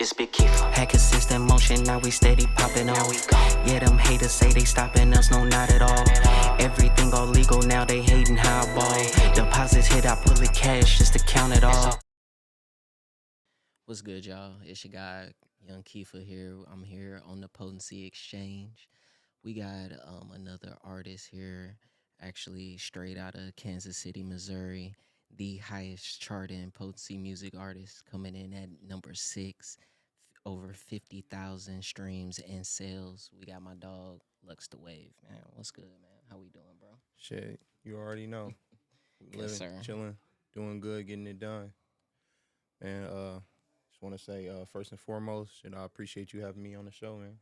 It's Big Kiefer. Had consistent motion, now we steady popping off. Yeah, them haters say they stopping us, no, not at all. Everything all legal, now they hating how I ball. Deposits hit, I pull it cash just to count it all. What's good, y'all? It's your guy, Young Kiefer here. I'm here on the Potency Exchange. We got another artist here, actually straight out of Kansas City, Missouri. The highest charting Potency music artist, coming in at number 6, over 50,000 streams and sales. We got my dog, LuxxDwave, man. What's good, man? How we doing, bro? Shit, you already know. Yes, Living, sir. chilling, doing good, getting it done. And just want to say, first and foremost, I appreciate you having me on the show, man.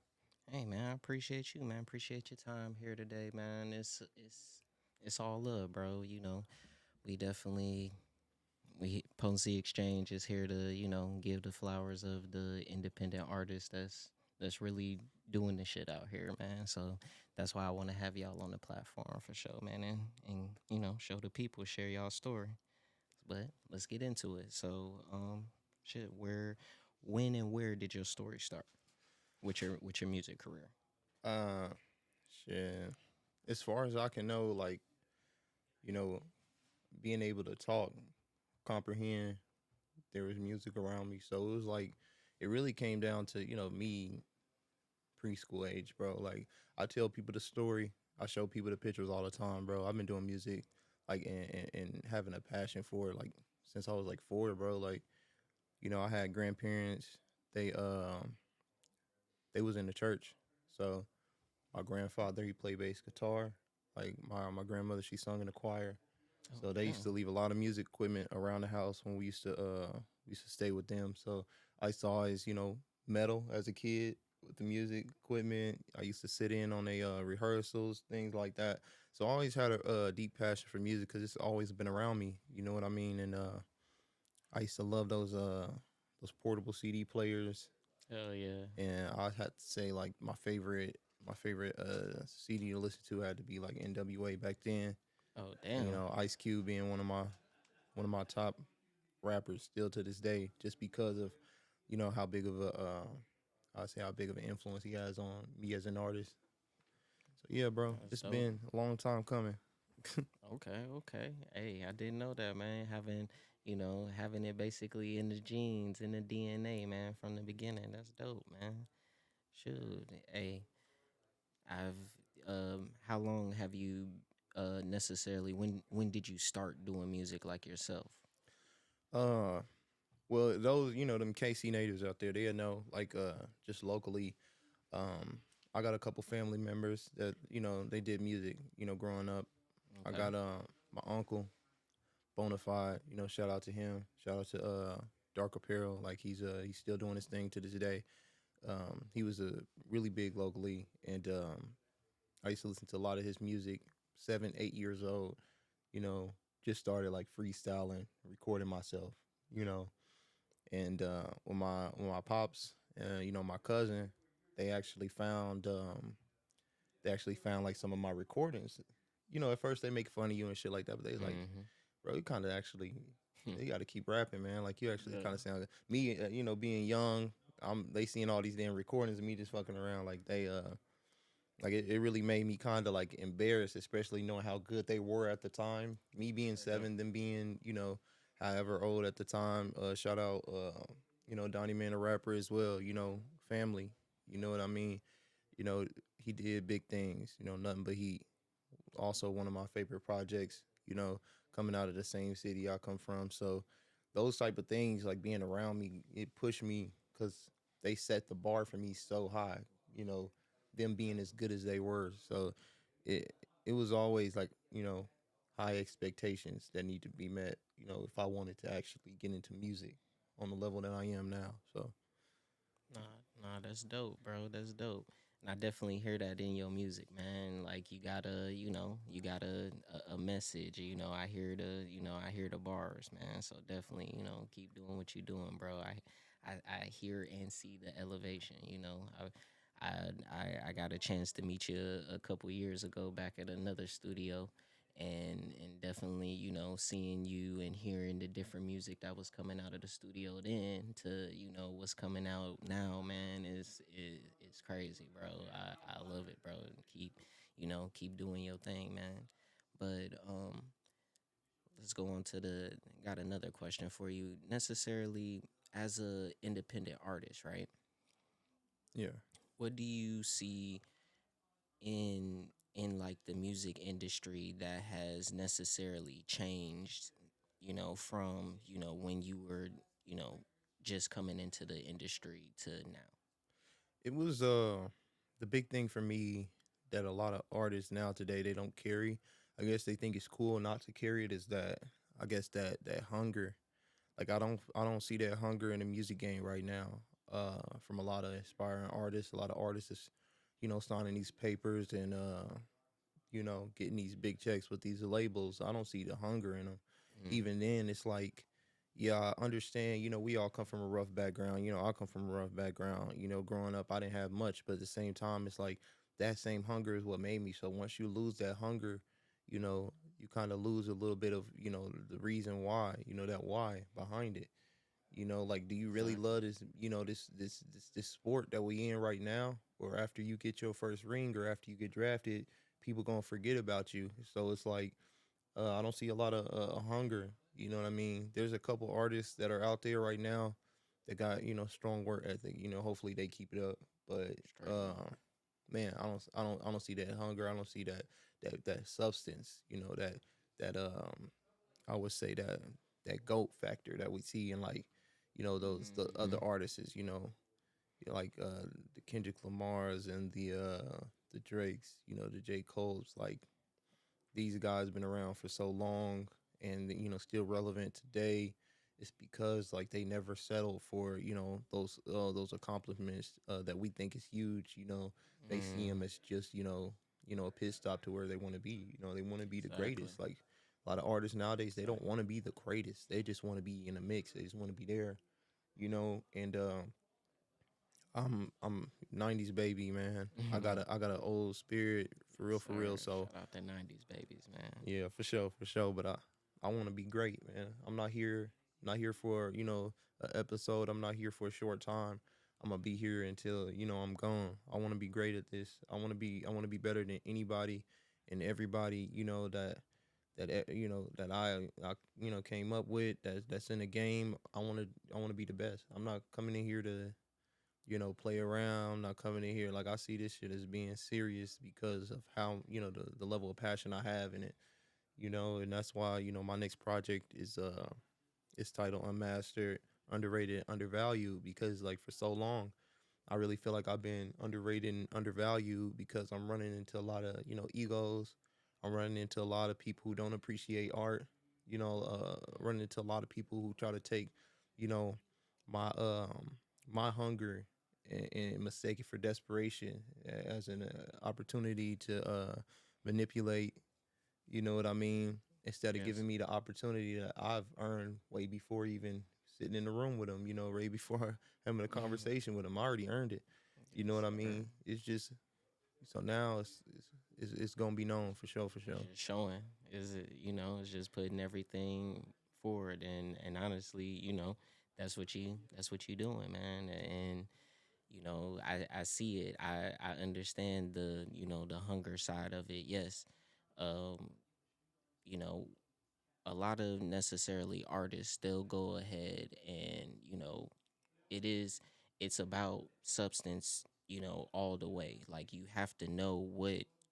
Hey, man, I appreciate you, man. Appreciate your time here today, man. It's all love, bro. You know, we definitely we Potency Exchange is here to give the flowers of the independent artists that's really doing the shit out here, man. So that's why I want to have y'all on the platform for sure, man, and show the people, share y'all story. But let's get into it. So shit, when and where did your story start with your music career? Uh, shit. As far as I can know, like, you know, being able to talk, comprehend, there was music around me. So it was like, it really came down to, me preschool age, bro. Like, I tell people the story. I show people the pictures all the time, bro. I've been doing music, like, and having a passion for it, like, since I was like 4, bro. Like, I had grandparents. They they was in the church. So my grandfather, he played bass guitar. Like my grandmother, she sung in the choir. Oh, So they used to damn. leave a lot of music equipment around the house when we used to stay with them. So I used to always, meddle as a kid with the music equipment. I used to sit in on the rehearsals, things like that. So I always had a deep passion for music because it's always been around me. You know what I mean? And I used to love those portable CD players. Hell yeah. And I had to say like my favorite CD to listen to had to be like NWA back then. Oh, And, damn. Ice Cube being one of my top rappers still to this day, just because of how big of a I say how big of an influence he has on me as an artist. So yeah, bro, That's it's dope. been a long time coming. Okay, okay. Hey, I didn't know that, man. Having it basically in the genes, in the DNA, man, from the beginning. That's dope, man. Shoot. Hey, I've how long have you necessarily when did you start doing music like yourself? uh, well, those them KC natives out there, they know like just locally. Um, I got a couple family members that they did music. Growing up, I Okay. got my uncle Bonafide. Shout out to him. Shout out to Dark Apparel. Like he's still doing his thing to this day. He was a really big locally, and I used to listen to a lot of his music. 7, 8 years old. You know, just started like freestyling, recording myself. You know, and when my pops, my cousin, they actually found like some of my recordings. At first they make fun of you and shit like that, but they like, Mm-hmm. bro, you kind of actually, you got to keep rapping, man. Like you actually Yeah. kind of sound me. Being young, they seeing all these damn recordings of me just fucking around. Like they like it really made me kind of like embarrassed, especially knowing how good they were at the time. Me being Yeah. 7, them being however old at the time. Shout out Donnie Man the rapper as well. Family. You know what I mean. You know he did big things. Nothing but he. Also one of my favorite projects. Coming out of the same city I come from. So those type of things like being around me, it pushed me because they set the bar for me so high. You know them being as good as they were. So it it was always like high expectations that need to be met. If I wanted to actually get into music on the level that I am now. So Nah, that's dope, bro. That's dope. And I definitely hear that in your music, man. Like you got a message. I hear the bars, man. So definitely, keep doing what you're doing, bro. I hear and see the elevation. I got a chance to meet you a couple years ago back at another studio, and definitely, seeing you and hearing the different music that was coming out of the studio then to, what's coming out now, man, is crazy, bro. I love it, bro. And keep doing your thing, man. But let's go on to the got another question for you. Necessarily as a independent artist, right? Yeah. What do you see in like the music industry that has necessarily changed, from, when you were, you know, just coming into the industry to now? It was the big thing for me that a lot of artists now today they don't carry. I guess they think it's cool not to carry it is that I guess that hunger. Like I don't see that hunger in the music game right now. From a lot of aspiring artists, a lot of artists is, signing these papers and getting these big checks with these labels. I don't see the hunger in them. Mm, Even then, it's like, yeah, I understand. We all come from a rough background. I come from a rough background. Growing up, I didn't have much, but at the same time, it's like that same hunger is what made me. So once you lose that hunger, you kind of lose a little bit of, the reason why, that why behind it. Like, do you really exactly. love this sport that we in right now, or after you get your first ring, or after you get drafted, people gonna forget about you? So it's like, I don't see a lot of hunger. You know what I mean? There's a couple artists that are out there right now that got strong work ethic. Hopefully they keep it up. But Straight up. man, I don't see that hunger. I don't see that substance. I would say that goat factor that we see in, like, those the other Hmm. artists. Like the Kendrick Lamars and the Drakes. The J Cole's. Like, these guys been around for so long and still relevant today. It's because, like, they never settled for those accomplishments that we think is huge. They see them Mm, as just a pit stop to where they want to be. They want to be the exactly. greatest. Like, a lot of artists nowadays, they don't want to be the greatest, they just want to be in the mix, they just want to be there. And I'm 90s baby, man. I got an old spirit, for real, Yes, for real. sir. So Shout out the '90s babies, man. yeah, for sure, for sure. But I want to be great, man. I'm not here for an episode. I'm not here for a short time. I'm gonna be here until I'm gone. I want to be great at this. I want to be better than anybody and everybody that I came up with that's in the game. I want to be the best. I'm not coming in here to play around. Not coming in here like, I see this shit as being serious because of how the level of passion I have in it. And that's why my next project is titled Unmastered, Underrated, Undervalued, because, like, for so long I really feel like I've been underrated and undervalued because I'm running into a lot of egos. I'm running into a lot of people who don't appreciate art. Running into a lot of people who try to take you know my my hunger and mistake it for desperation as an opportunity to manipulate. You know what I mean? Instead of Yes. giving me the opportunity that I've earned way before even sitting in the room with them, way before having a conversation with them, I already earned it. You know Yes, what I sir. mean? It's just, so now it's gonna be known for sure, for It's sure. just showing. Is it, it's just putting everything forward, and honestly, that's what you doing, man. And I see it. I understand the hunger side of it. Yes. Um, you know, a lot of necessarily artists still go ahead and, it is it's about substance, all the way. Like, you have to know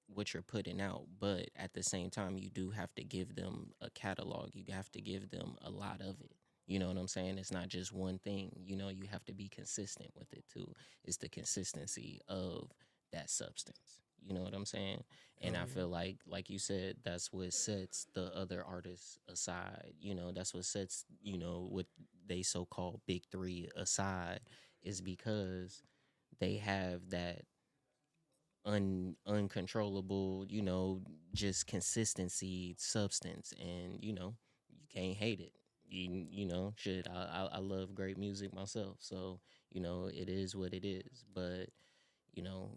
what you're putting out, but at the same time you do have to give them a catalog. You have to give them a lot of it. You know what I'm saying? It's not just one thing. You have to be consistent with it too. It's the consistency of that substance. You know what I'm saying? And Oh I yeah. feel like you said, that's what sets the other artists aside. That's what sets, what they so called big three aside, is because they have that uncontrollable, just consistency, substance, and you can't hate it. Shit. I love great music myself, so it is what it is. But you know,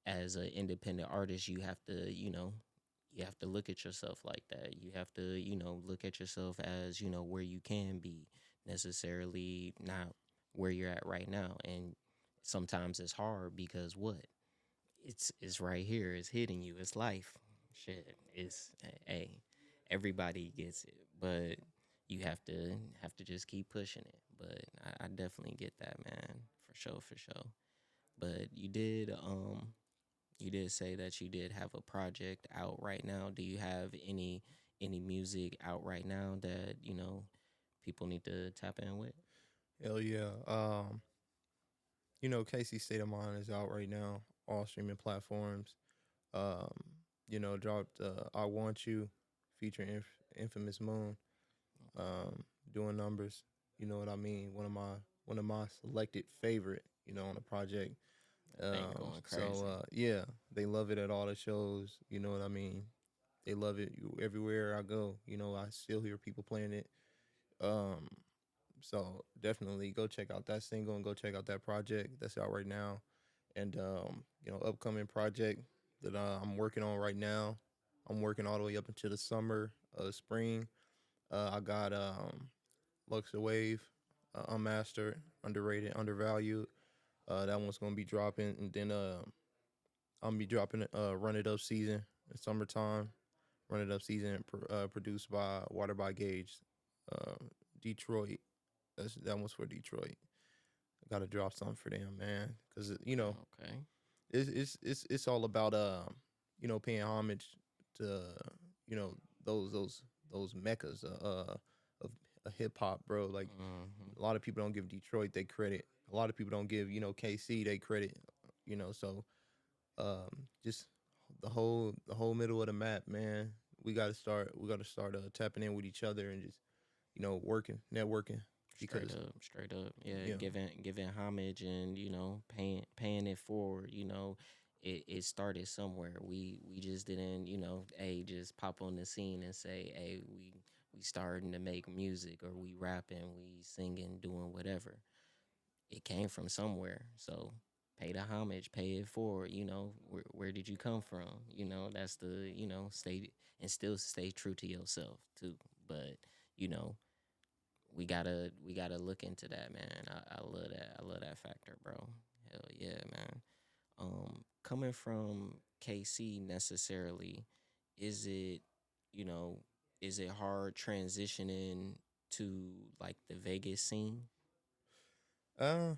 as an independent artist, you have to you have to look at yourself like that. You have to, look at yourself as, where you can be, necessarily not where you're at right now. And sometimes it's hard because what? It's right here. It's hitting you. It's life. Shit. It's hey, everybody gets it, but you have to just keep pushing it. But I definitely get that, man, for sure, for sure. But you did say that you did have a project out right now. Do you have any music out right now that people need to tap in with? Hell yeah. Casey State of Mind is out right now, all streaming platforms. Um, dropped I Want You featuring Infamous Moon. Doing numbers. You know what I mean? One of my selected favorite, on the project. That thing going So crazy. yeah, they love it at all the shows. You know what I mean? They love it everywhere I go. I still hear people playing it. Um, so definitely go check out that single and go check out that project that's out right now. And upcoming project that I'm working on right now. I'm working all the way up into the summer, spring. I got LuxxDwave, unmastered, underrated, undervalued. That one's gonna be dropping, and then I'm gonna be dropping Run It Up season in summertime. Run It Up season produced by Water by Gauge, uh, Detroit. That one's for Detroit. I gotta drop something for them, man, because Okay. it's all about paying homage to those meccas of hip hop, bro. Like Hmm. a lot of people don't give Detroit they credit. A lot of people don't give KC they credit. So just the whole middle of the map, man. We got to start tapping in with each other and just working, networking Straight because up, straight up. Yeah, yeah, giving homage and paying it forward. It started somewhere. We just didn't just pop on the scene and say hey we starting to make music or we rapping, we singing, doing whatever. It came from somewhere. So pay the homage, pay it forward. Where did you come from? That's the stay and still stay true to yourself too. But you know we gotta look into that, man. I love that. I love that factor, bro. Hell yeah, man. Coming from KC necessarily, is it you know is it hard transitioning to like the Vegas scene? uh,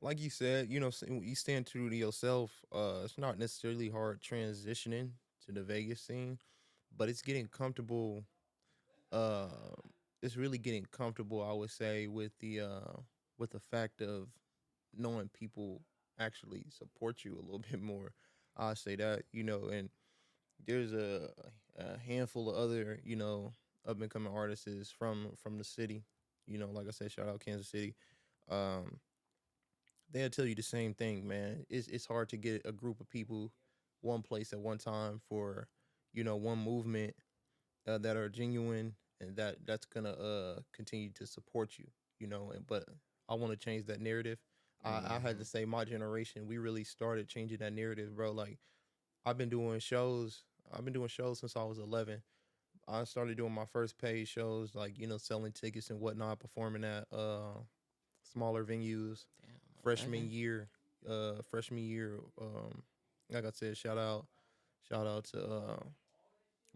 like you said, you stand true to yourself. It's not necessarily hard transitioning to the Vegas scene, but it's getting comfortable. Uh, it's really getting comfortable, I would say, with the fact of knowing people actually support you a little bit more. I say that, and there's a handful of other, up and coming artists from the city. Like I said, shout out Kansas City. Um, they'll tell you the same thing, man. It's hard to get a group of people one place at one time for, one movement that are genuine and that's gonna continue to support you, And but I want to change that narrative. I had to Hmm. say my generation, we really started changing that narrative, bro. Like I've been doing shows. I've been doing shows since I was 11. I started doing my first paid shows, like selling tickets and whatnot, performing at smaller venues. Damn. Freshman Okay. year, freshman year. Like I said, shout out to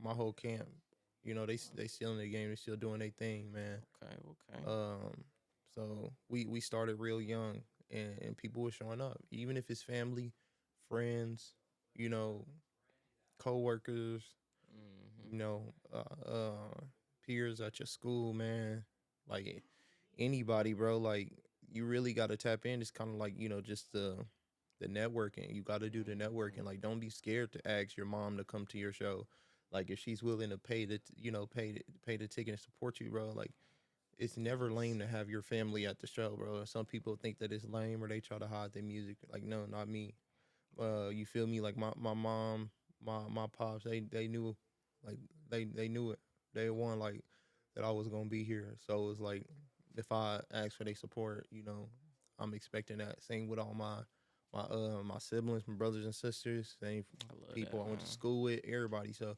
my whole camp. They still in the game. They still doing their thing, man. Okay. Okay. Um, so we started real young, and people were showing up, even if it's family, friends, you know, coworkers, Hmm. you know, uh, uh, peers at your school, man. Like anybody, bro. Like you really got to tap in. It's kind of like just the networking. You got to do the networking. Like don't be scared to ask your mom to come to your show. Like if she's willing to pay the ticket and support you, bro. Like it's never lame to have your family at the show, bro. Some people think that it's lame or they try to hide their music. Like no, not me. You feel me? Like my mom, my pops, they knew, like they knew it. They won like that I was gonna be here. So it's like if I ask for their support, I'm expecting that. Same with all my siblings, my brothers and sisters, same I love people that, I went to man. school with, everybody. So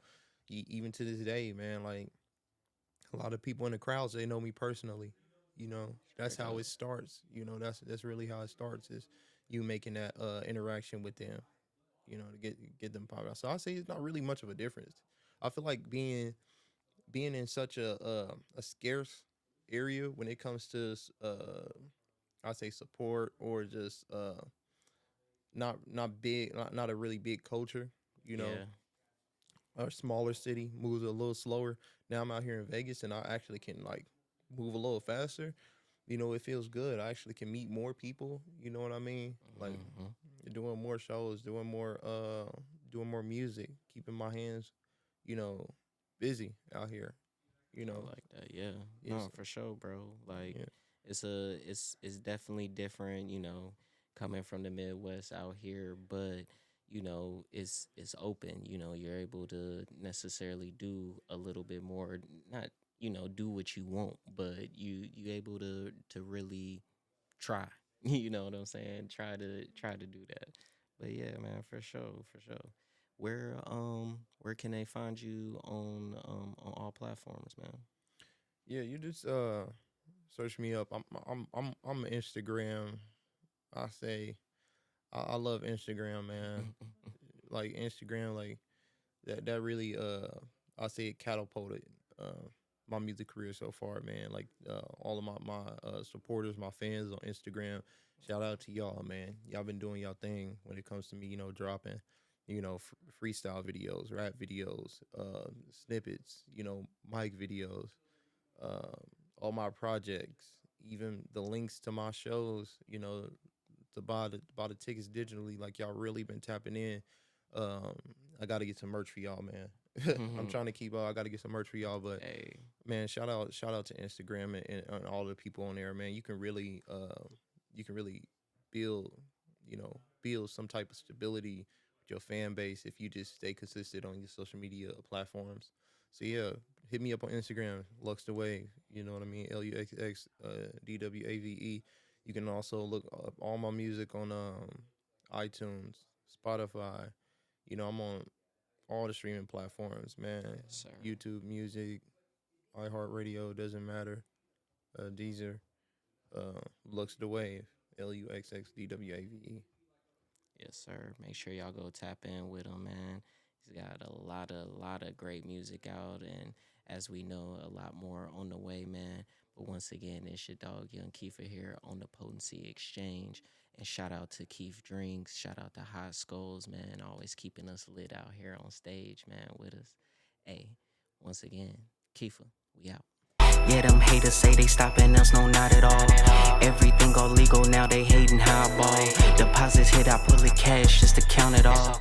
even to this day, man, like a lot of people in the crowds, they know me personally. You know, that's Straight how up. it starts. You know, that's really how it starts is you making that interaction with them. You know, to get them popular. So I say it's not really much of a difference. I feel like being in such a scarce area when it comes to I say support or just not big, not a really big culture. You know, Yeah. a smaller city moves a little slower. Now I'm out here in Vegas and I actually can like move a little faster. You know, it feels good. I actually can meet more people. You know what I mean? Like Hmm. doing more shows, doing more music, keeping my hands, you know, busy out here. You I know, like that. Yeah. it's No, for sure, bro. Like yeah, it's definitely different, coming from the Midwest out here, but it's open, you're able to necessarily do a little bit more, not, do what you want, but you able to really try. You know what I'm saying? Try to do that. But yeah, man, for sure, for sure. Where can they find you on all platforms, man? yeah. You just search me up. I'm Instagram. I say I love Instagram, man. Like Instagram, like that really I say it catapulted my music career so far, man. Like all of my supporters, my fans on Instagram. Shout out to y'all, man. Y'all been doing y'all thing when it comes to me, dropping, freestyle videos, rap videos, snippets, mic videos, um, all my projects, even the links to my shows, to buy the tickets digitally. Like y'all really been tapping in. Um, I got to get some merch for y'all, man. I'm trying to keep up. I got to get some merch for y'all, but Hey, man, shout out to Instagram and all the people on there, man. You can really build, build some type of stability with your fan base if you just stay consistent on your social media platforms. So yeah, hit me up on Instagram, LuxxDwave. You know what I mean? LuxxDwave. You can also look up all my music on iTunes, Spotify. I'm on all the streaming platforms, man. yes, sir. YouTube Music, iHeartRadio, doesn't matter. Deezer, Lux the Wave, LuxXDwave. Yes, sir. Make sure y'all go tap in with him, man. He's got a lot of great music out, and as we know, a lot more on the way, man. But once again, it's your dog Young Kiefer here on the Potency Exchange. And shout out to Keith Drinks, shout out to Hot Skulls, man, always keeping us lit out here on stage, man, with us. Hey, once again, Kiefer, we out. Yeah, them haters say they stopping us, no, not at all. Everything all legal now, they hating how I ball. Deposits hit, I pull it cash just to count it all.